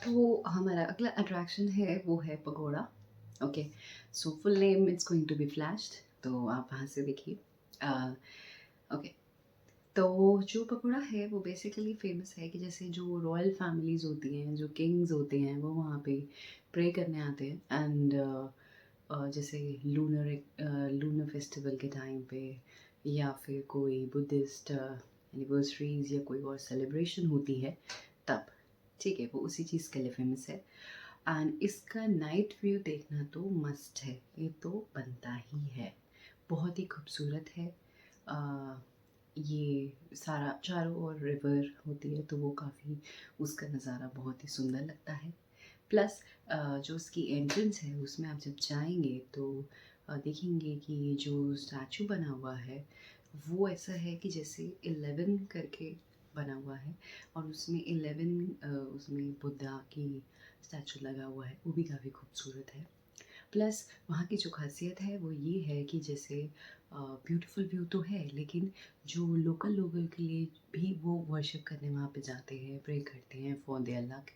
तो हमारा अगला अट्रैक्शन है वो है pagoda. Okay, so full name it's going to be flashed, तो आप वहाँ से देखिए। ओके, तो जो पकौड़ा है वो बेसिकली फेमस है कि जैसे जो रॉयल फैमिलीज़ होती हैं, जो किंग्स होते हैं, वो वहाँ पे प्रे करने आते हैं। एंड जैसे लूनर फेस्टिवल के टाइम पे, या फिर कोई बुद्धिस्ट एनिवर्सरीज या कोई और सेलिब्रेशन होती है तब, ठीक है, वो उसी चीज़ के लिए फेमस है। एंड इसका नाइट व्यू देखना तो मस्ट है, ये तो बनता ही है, बहुत ही खूबसूरत है। ये सारा चारों ओर रिवर होती है, तो वो काफ़ी, उसका नज़ारा बहुत ही सुंदर लगता है। प्लस जो उसकी एंट्रेंस है उसमें आप जब जाएंगे तो देखेंगे कि जो स्टैचू बना हुआ है वो ऐसा है कि जैसे 11 करके बना हुआ है, और उसमें 11 उसमें बुद्धा की स्टैचू लगा हुआ है, वो भी काफ़ी खूबसूरत है। प्लस वहाँ की जो खासियत है वो ये है कि जैसे ब्यूटीफुल व्यू तो है, लेकिन जो लोकल लोगों के लिए भी वो वर्शिप करने वहाँ पे जाते हैं, प्रे करते हैं for their luck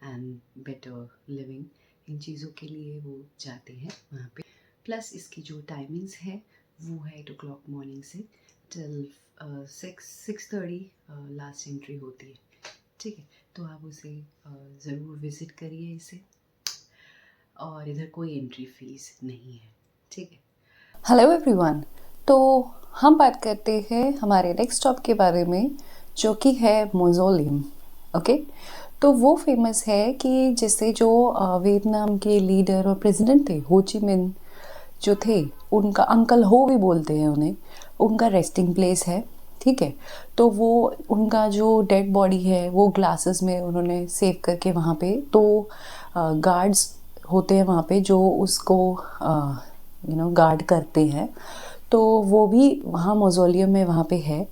and better living, इन चीज़ों के लिए वो जाते हैं वहाँ पे। प्लस इसकी जो टाइमिंग्स है वो है 8 o'clock मॉर्निंग से टिल 6:30 लास्ट एंट्री होती है, ठीक है। तो आप उसे ज़रूर विज़िट करिए इसे, और इधर कोई एंट्री फीस नहीं है, ठीक है। Hello everyone. तो हम बात करते हैं हमारे नेक्स्ट स्टॉप के बारे में, जो कि है मौज़ोलियम। ओके, तो वो फेमस है कि जैसे जो वियतनाम के लीडर और प्रेसिडेंट थे, हो ची मिन जो थे, उनका अंकल हो भी बोलते हैं उन्हें, उनका रेस्टिंग प्लेस है। ठीक है, तो वो उनका जो डेड बॉडी है वो ग्लासेस में उन्होंने सेव करके वहाँ पे, तो गार्ड्स होते हैं वहाँ पे जो उसको गार्ड करते हैं, तो वो भी वहाँ मौज़ोलियम में वहाँ पे है।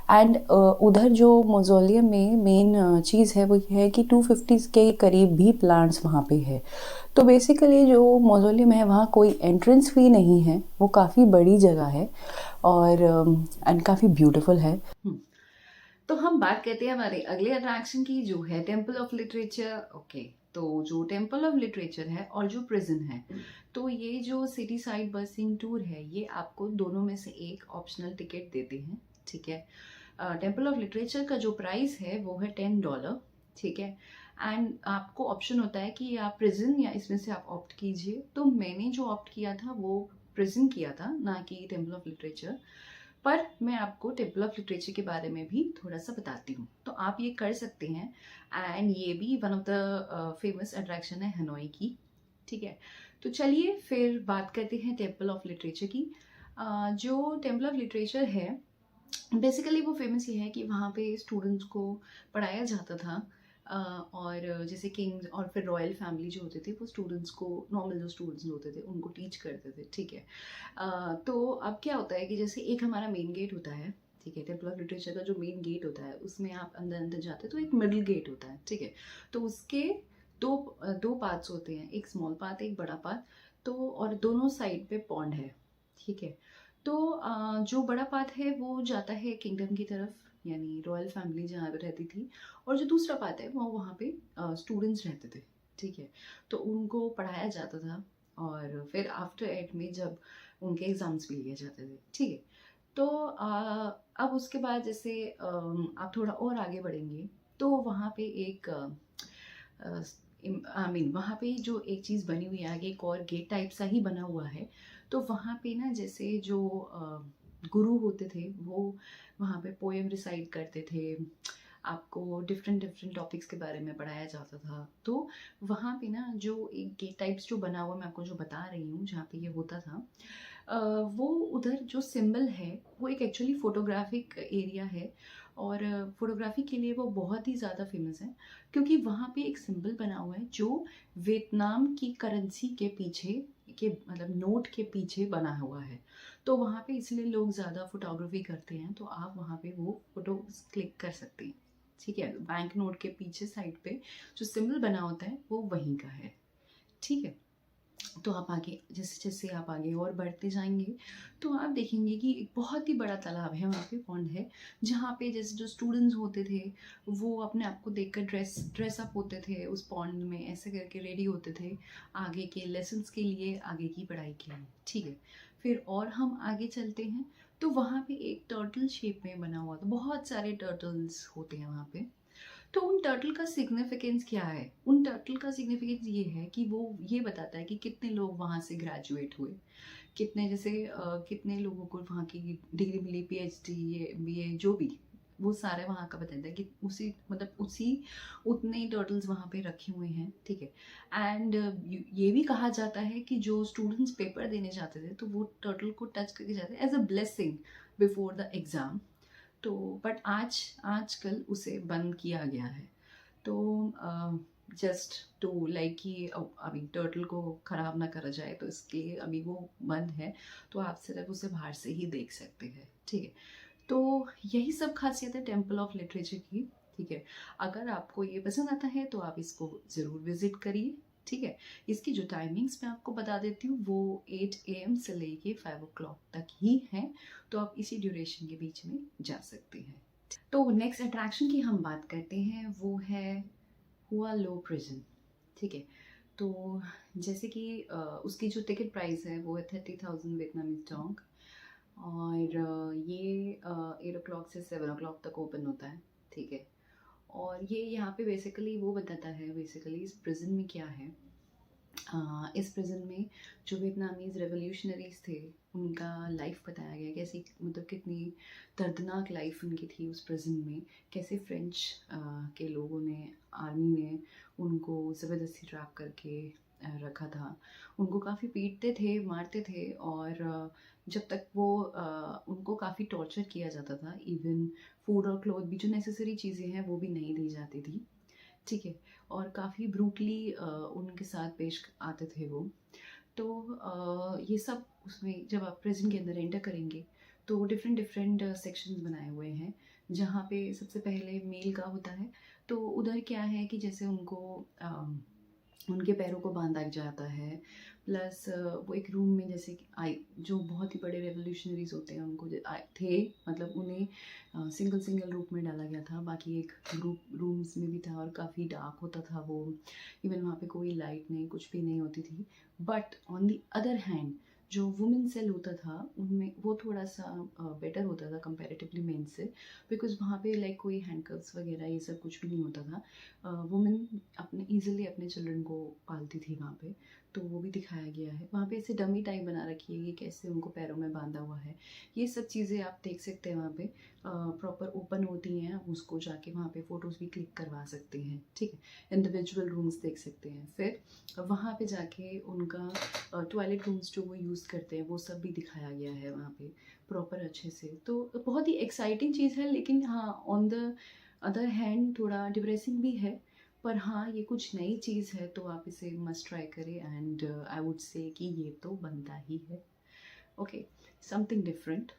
एंड उधर जो मौज़ोलियम में मेन चीज़ है वो ये है कि 250 के करीब भी प्लांट्स वहाँ पे है। तो बेसिकली जो मौज़ोलियम है वहाँ कोई एंट्रेंस फी नहीं है, वो काफ़ी बड़ी जगह है और एंड काफ़ी ब्यूटीफुल है। तो हम बात करते हैं हमारे अगले अट्रैक्शन की, जो है टेम्पल ऑफ लिटरेचर। ओके, तो जो टेम्पल ऑफ लिटरेचर है और जो प्रिजन है, तो ये जो सिटी साइड बसिंग टूर है, ये आपको दोनों में से एक ऑप्शनल टिकट देते हैं, ठीक है। टेम्पल ऑफ लिटरेचर का जो प्राइस है वो है $10, ठीक है। एंड आपको ऑप्शन होता है कि आप प्रिजन या इसमें से आप ऑप्ट कीजिए। तो मैंने जो ऑप्ट किया था वो प्रिजन किया था, ना कि टेम्पल ऑफ लिटरेचर। पर मैं आपको टेम्पल ऑफ लिटरेचर के बारे में भी थोड़ा सा बताती हूँ, तो आप ये कर सकते हैं। एंड ये भी one of the famous attraction है हनोई की, ठीक है। तो चलिए फिर बात करते हैं टेम्पल ऑफ लिटरेचर की। जो टेम्पल ऑफ लिटरेचर है, बेसिकली वो फेमस ये है कि वहाँ पे स्टूडेंट्स को पढ़ाया जाता था। और जैसे किंग्स और फिर रॉयल फैमिली जो होते थे वो स्टूडेंट्स को, नॉर्मल जो स्टूडेंट्स होते थे उनको टीच करते थे, ठीक है। तो अब क्या होता है कि जैसे एक हमारा मेन गेट होता है, ठीक है, टेम्पल ऑफ लिटरेचर का जो मेन गेट होता है उसमें आप अंदर अंदर जाते हैं तो एक मिडिल गेट होता है, ठीक है। तो उसके दो दो पार्ट्स होते हैं, एक स्मॉल पार्ट एक बड़ा पार्ट। तो और दोनों साइड पे पॉन्ड है, ठीक है। तो जो बड़ा पाथ है वो जाता है किंगडम की तरफ, यानी रॉयल फैमिली जहाँ पे रहती थी। और जो दूसरा पाथ है वो वहाँ पे स्टूडेंट्स रहते थे, ठीक है। तो उनको पढ़ाया जाता था, और फिर आफ्टर एट में जब उनके एग्जाम्स भी लिए जाते थे, ठीक है। तो अब उसके बाद जैसे आप थोड़ा और आगे बढ़ेंगे तो वहाँ पे एक आई मीन वहाँ पे जो एक चीज़ बनी हुई है आगे, एक और गेट टाइप सा ही बना हुआ है। तो वहाँ पे ना जैसे जो गुरु होते थे वो वहाँ पे पोएम रिसाइट करते थे, आपको डिफरेंट डिफरेंट टॉपिक्स के बारे में पढ़ाया जाता था। तो वहाँ पे ना जो एक गेट टाइप्स जो बना हुआ, मैं आपको जो बता रही हूँ जहाँ पे ये होता था, वो उधर जो सिंबल है वो एक एक्चुअली फोटोग्राफिक एरिया है। और फोटोग्राफी के लिए वो बहुत ही ज़्यादा फेमस है, क्योंकि वहाँ पे एक सिंबल बना हुआ है जो वियतनाम की करेंसी के पीछे के, मतलब नोट के पीछे बना हुआ है। तो वहाँ पे इसलिए लोग ज़्यादा फोटोग्राफी करते हैं, तो आप वहाँ पे वो फोटो क्लिक कर सकते हैं, ठीक है। बैंक नोट के पीछे साइड पे जो सिंबल बना होता है वो वहीं का है, ठीक है। तो आप आगे जैसे जैसे आप आगे और बढ़ते जाएंगे तो आप देखेंगे कि एक बहुत ही बड़ा तालाब है, वहाँ पे पॉन्ड है, जहाँ पे जैसे जो स्टूडेंट्स होते थे वो अपने आप को देखकर ड्रेस अप होते थे उस पॉन्ड में, ऐसे करके रेडी होते थे आगे के लेसन्स के लिए, आगे की पढ़ाई के लिए। ठीक है, फिर और हम आगे चलते हैं तो वहाँ पे एक टर्टल शेप में बना हुआ था, बहुत सारे टर्टल्स होते हैं वहाँ पे। तो उन टर्टल का सिग्निफिकेंस क्या है? उन टर्टल का सिग्निफिकेंस ये है कि वो ये बताता है कि कितने लोग वहाँ से ग्रेजुएट हुए, कितने जैसे कितने लोगों को वहाँ की डिग्री मिली, पीएचडी, बीए, जो भी, वो सारे वहाँ का बताता है कि उसी मतलब उसी उतने ही टर्टल्स वहाँ पे रखे हुए हैं। ठीक है, एंड ये भी कहा जाता है कि जो स्टूडेंट्स पेपर देने जाते थे तो वो टर्टल को टच करके जाते as a blessing before the exam. तो बट आजकल उसे बंद किया गया है। तो जस्ट टू लाइक कि अभी टर्टल को ख़राब ना करा जाए तो इसके लिए अभी वो बंद है, तो आप सिर्फ उसे बाहर से ही देख सकते हैं। ठीक है, तो यही सब खासियत है टेम्पल ऑफ लिटरेचर की। ठीक है, अगर आपको ये पसंद आता है तो आप इसको ज़रूर विज़िट करिए। ठीक है, इसकी जो टाइमिंग्स मैं आपको बता देती हूँ वो 8 AM से लेके 5 o'clock तक ही है, तो आप इसी ड्यूरेशन के बीच में जा सकते हैं। तो नेक्स्ट अट्रैक्शन की हम बात करते हैं, वो है हुआ लो प्रिजन। ठीक है, तो जैसे कि उसकी जो टिकट प्राइस है वो है 30,000 वियतनामीज डोंग, और ये 8 o'clock से 7 o'clock तक ओपन होता है। ठीक है, और ये यहाँ पे बेसिकली वो बताता है बेसिकली इस प्रिजन में क्या है। इस प्रिजन में जो वियतनामीज रेवोल्यूशनरीज थे उनका लाइफ बताया गया, कैसी मतलब कितनी दर्दनाक लाइफ उनकी थी उस प्रिजन में, कैसे फ्रेंच के लोगों ने, आर्मी ने उनको ज़बरदस्ती ट्रैप करके रखा था, उनको काफ़ी पीटते थे, मारते थे, और जब तक वो उनको काफ़ी टॉर्चर किया जाता था, इवन फूड और क्लोथ भी जो नेसेसरी चीज़ें हैं वो भी नहीं दी जाती थी। ठीक है, और काफ़ी ब्रूटली उनके साथ पेश आते थे वो। तो ये सब उसमें जब आप प्रिजन के अंदर एंटर करेंगे तो डिफरेंट डिफरेंट सेक्शंस बनाए हुए हैं, जहाँ पे सबसे पहले मेल का होता है। तो उधर क्या है कि जैसे उनको उनके पैरों को बांधा जाता है, प्लस वो एक रूम में जैसे कि आई जो बहुत ही बड़े रेवोल्यूशनरीज होते हैं उनको थे, मतलब उन्हें सिंगल सिंगल रूप में डाला गया था, बाकी एक ग्रुप रूम्स में भी था और काफ़ी डार्क होता था वो, इवन वहाँ पे कोई लाइट नहीं, कुछ भी नहीं होती थी। But on the other hand जो वुमेन सेल होता था उनमें वो थोड़ा सा बेटर होता था कंपैरेटिवली मेन से, बिकॉज वहाँ पे लाइक कोई हैंडकफ्स वगैरह ये सब कुछ भी नहीं होता था। वुमेन अपने ईजिली अपने चिल्ड्रन को पालती थी वहाँ पे, तो वो भी दिखाया गया है। वहाँ पे ऐसे डमी टाइप बना रखी है, ये कैसे उनको पैरों में बांधा हुआ है, ये सब चीज़ें आप देख सकते हैं वहाँ पे। प्रॉपर ओपन होती हैं, उसको जाके वहाँ पे फ़ोटोज़ भी क्लिक करवा सकते हैं। ठीक है, इंडिविजुअल रूम्स देख सकते हैं। फिर वहाँ पे जाके उनका टॉयलेट रूम्स जो वो यूज़ करते हैं वो सब भी दिखाया गया है वहाँ पे प्रॉपर अच्छे से। तो बहुत ही एक्साइटिंग चीज़ है, लेकिन हाँ ऑन द अदर हैंड थोड़ा डिप्रेसिंग भी है। पर हाँ ये कुछ नई चीज़ है तो आप इसे मस्ट ट्राई करें, एंड आई वुड से कि ये तो बनता ही है। Okay, something different.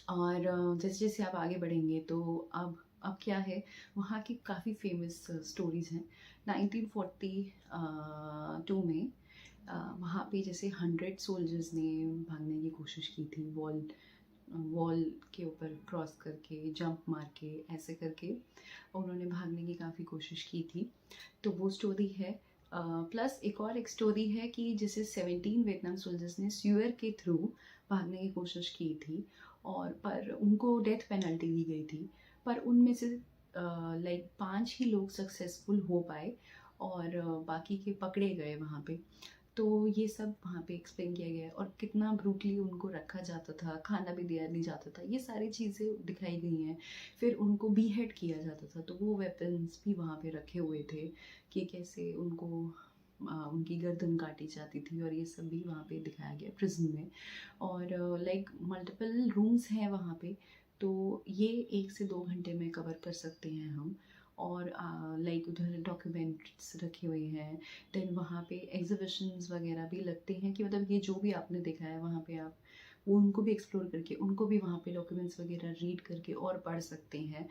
और जैसे जैसे आप आगे बढ़ेंगे तो अब क्या है, वहाँ की काफ़ी फेमस स्टोरीज़ हैं। 1942 में वहाँ पे जैसे 100 सोल्जर्स ने भागने की कोशिश की थी, वॉल के ऊपर क्रॉस करके, जंप मार के, ऐसे करके उन्होंने भागने की काफ़ी कोशिश की थी। तो वो स्टोरी है। प्लस एक स्टोरी है कि जैसे 17 वियतनाम सोल्जर्स ने स्यूअर के थ्रू भागने की कोशिश की थी, और पर उनको डेथ पेनल्टी दी गई थी, पर उनमें से लाइक 5 ही लोग सक्सेसफुल हो पाए, और बाकी के पकड़े गए वहाँ पे। तो ये सब वहाँ पे एक्सप्लेन किया गया है, और कितना ब्रूटली उनको रखा जाता था, खाना भी दिया नहीं जाता था, ये सारी चीज़ें दिखाई गई हैं। फिर उनको बीहेड किया जाता था, तो वो वेपन्स भी वहाँ पे रखे हुए थे कि कैसे उनको उनकी गर्दन काटी जाती थी, और ये सब भी वहाँ पे दिखाया गया प्रिजन में। और लाइक मल्टीपल रूम्स हैं वहाँ पे, तो ये 1 से 2 घंटे में कवर कर सकते हैं हम। और लाइक उधर डॉक्यूमेंट्स रखे हुए हैं, देन वहाँ पे एग्जीबिशंस वगैरह भी लगते हैं, कि मतलब ये जो भी आपने देखा है वहाँ पे आप वो उनको भी एक्सप्लोर करके, उनको भी वहाँ पे डॉक्यूमेंट्स वगैरह रीड करके और पढ़ सकते हैं।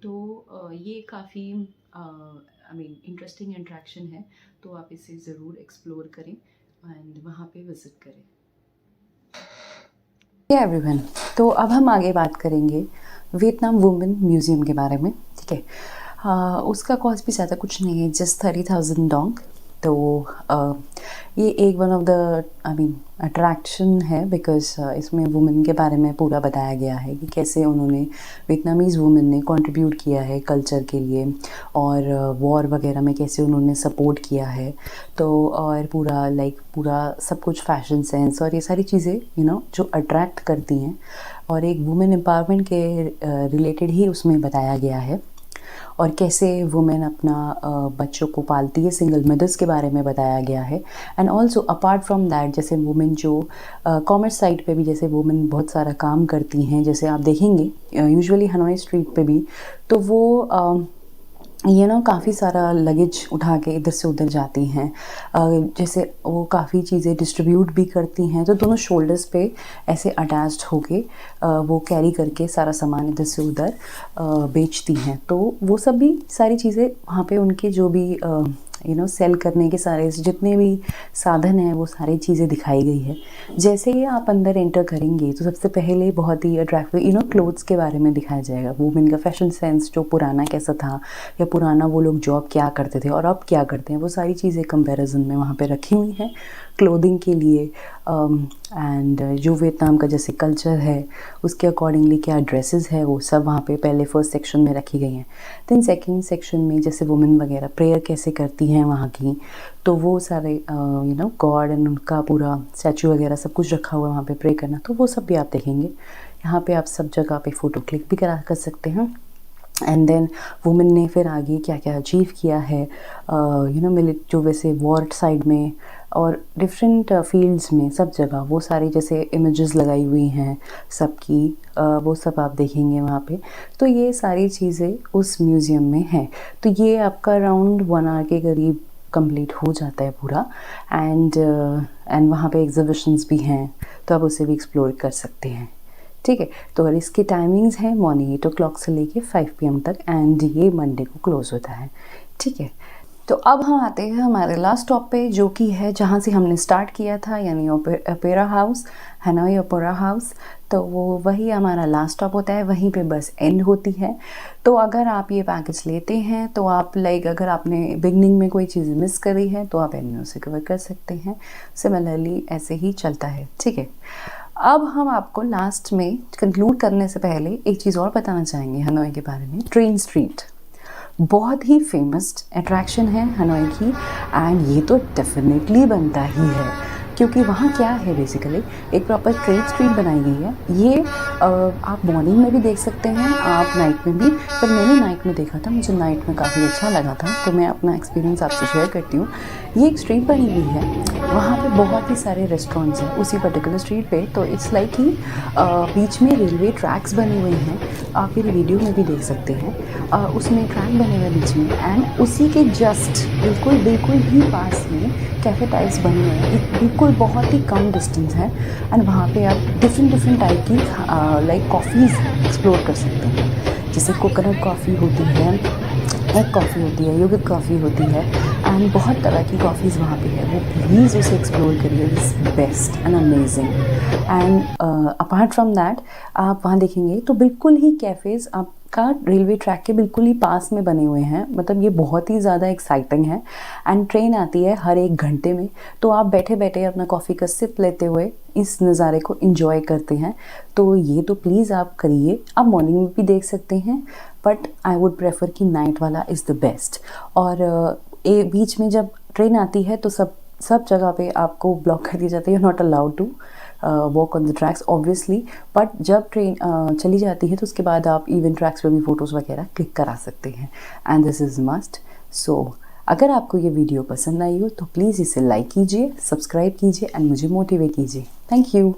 तो ये काफ़ी आई मीन इंटरेस्टिंग अट्रैक्शन है, तो आप इसे ज़रूर एक्सप्लोर करें। एंड वहाँ पे विजिट करें। एवरीवन, तो अब हम आगे बात करेंगे वियतनाम वुमेन म्यूज़ियम के बारे में। ठीक है, उसका कॉस्ट भी ज़्यादा कुछ नहीं है, जस्ट 30,000 डोंग। तो ये एक वन ऑफ द अट्रैक्शन है, बिकॉज इसमें वुमेन के बारे में पूरा बताया गया है कि कैसे उन्होंने वियतनामीज़ वुमेन ने कंट्रीब्यूट किया है कल्चर के लिए, और वॉर वगैरह में कैसे उन्होंने सपोर्ट किया है। तो और पूरा सब कुछ फैशन सेंस और ये सारी चीज़ें जो अट्रैक्ट करती हैं, और एक वुमेन एम्पावरमेंट के रिलेटेड ही उसमें बताया गया है, और कैसे वुमेन अपना बच्चों को पालती है, सिंगल मदर्स के बारे में बताया गया है। And also apart from that, जैसे वुमेन जो कॉमर्स साइड पे भी जैसे वुमेन बहुत सारा काम करती हैं, जैसे आप देखेंगे यूजुअली हनोई स्ट्रीट पे भी, तो वो काफ़ी सारा लगेज उठा के इधर से उधर जाती हैं। जैसे वो काफ़ी चीज़ें डिस्ट्रीब्यूट भी करती हैं, तो दोनों शोल्डर्स पे ऐसे अटैच्ड होके वो कैरी करके सारा सामान इधर से उधर बेचती हैं। तो वो सब भी सारी चीज़ें वहाँ पे उनके जो भी सेल करने के सारे जितने भी साधन हैं वो सारी चीज़ें दिखाई गई है। जैसे ही आप अंदर एंटर करेंगे तो सबसे पहले बहुत ही अट्रैक्टिव क्लोथ्स के बारे में दिखाया जाएगा, वुमेन का फैशन सेंस जो पुराना कैसा था, या पुराना वो लोग जॉब क्या करते थे और अब क्या करते हैं, वो सारी चीज़ें कंपैरिजन में वहाँ पे रखी हुई हैं क्लोथिंग के लिए। एंड जो वियतनाम का जैसे कल्चर है उसके अकॉर्डिंगली क्या ड्रेसेस है वो सब वहाँ पे पहले फर्स्ट सेक्शन में रखी गई हैं। देन सेकंड सेक्शन में जैसे वुमेन वगैरह प्रेयर कैसे करती हैं वहाँ की, तो वो सारे गॉड एंड उनका पूरा स्टैचू वगैरह सब कुछ रखा हुआ है वहाँ पे प्रे करना, तो वो सब भी आप देखेंगे। यहाँ पे आप सब जगह पे फ़ोटो क्लिक भी कर सकते हैं। एंड देन वुमेन ने फिर आगे क्या क्या अचीव किया है जो वैसे वॉर साइड में और डिफरेंट फील्ड्स में सब जगह वो सारी जैसे इमेजेस लगाई हुई हैं सबकी, वो सब आप देखेंगे वहाँ पे। तो ये सारी चीज़ें उस म्यूज़ियम में हैं। तो ये आपका अराउंड 1 आवर के करीब कंप्लीट हो जाता है पूरा। एंड वहाँ पे एग्जिबिशंस भी हैं, तो आप उसे भी एक्सप्लोर कर सकते हैं। ठीक है, तो और इसकी टाइमिंग्स हैं मॉर्निंग 8 o'clock से लेके 5 PM तक, एंड ये मंडे को क्लोज होता है। ठीक है, तो अब हम आते हैं हमारे लास्ट स्टॉप पे, जो कि है जहाँ से हमने स्टार्ट किया था, यानी opera house, Hanoi opera house. तो वो वही हमारा लास्ट स्टॉप होता है, वहीं पे बस एंड होती है। तो अगर आप ये पैकेज लेते हैं तो आप अगर आपने बिगनिंग में कोई चीज़ मिस करी है तो आप एंड में उसे कवर कर सकते हैं। सिमिलरली ऐसे ही चलता है। ठीक है, अब हम आपको लास्ट में कंक्लूड करने से पहले एक चीज़ और बताना चाहेंगे हनोई के बारे में। ट्रेन स्ट्रीट बहुत ही फेमस अट्रैक्शन है हनोई की, एंड ये तो डेफिनेटली बनता ही है, क्योंकि वहाँ क्या है बेसिकली एक प्रॉपर ट्रेन स्ट्रीट बनाई गई है। ये आप मॉर्निंग में भी देख सकते हैं, आप नाइट में भी, पर मैंने नाइट में देखा था, मुझे नाइट में काफ़ी अच्छा लगा था, तो मैं अपना एक्सपीरियंस आपसे शेयर करती हूँ। ये एक स्ट्रीट बनी हुई है, वहाँ पे बहुत ही सारे रेस्टोरेंट्स हैं उसी पर्टिकुलर स्ट्रीट पे। तो इट्स लाइक कि बीच में रेलवे ट्रैक्स बने हुए हैं, आप मेरी वीडियो में भी देख सकते हैं। उसमें ट्रैक बने हुए बीच में, एंड उसी के जस्ट बिल्कुल ही पास में कैफ़े टाइप्स बने हुए हैं, बिल्कुल बहुत ही कम डिस्टेंस है। एंड वहाँ पे आप डिफरेंट टाइप की कॉफ़ीज़ एक्सप्लोर कर सकते हैं, जैसे कोकोनट कॉफ़ी होती है, एग कॉफ़ी होती है, योगर्ट कॉफ़ी होती है, एंड बहुत तरह की कॉफ़ीज़ वहाँ पे है। वो प्लीज़ उसे एक्सप्लोर करिए, it's best and amazing. And apart from that आप वहाँ देखेंगे तो बिल्कुल ही कैफ़ेज़ आपका रेलवे ट्रैक के बिल्कुल ही पास में बने हुए हैं। मतलब ये बहुत ही ज़्यादा एक्साइटिंग है। एंड ट्रेन आती है हर 1 घंटे में, तो आप बैठे बैठे अपना कॉफ़ी का सिप लेते हुए इस नज़ारे को एंजॉय करते हैं। तो ये तो प्लीज़ आप करिए। आप मॉर्निंग में भी देख सकते हैं, बट आई वुड प्रेफर कि नाइट वाला इज़ द बेस्ट। और बीच में जब ट्रेन आती है तो सब जगह पे आपको ब्लॉक कर दिया जाता है, you are not allowed to walk on the tracks obviously. But जब ट्रेन चली जाती है तो उसके बाद आप इवन ट्रैक्स पे भी फ़ोटोज़ वगैरह क्लिक करा सकते हैं, एंड दिस इज़ मस्ट। सो अगर आपको ये वीडियो पसंद आई हो तो प्लीज़ इसे लाइक कीजिए, सब्सक्राइब कीजिए, एंड मुझे मोटिवेट कीजिए। Thank you.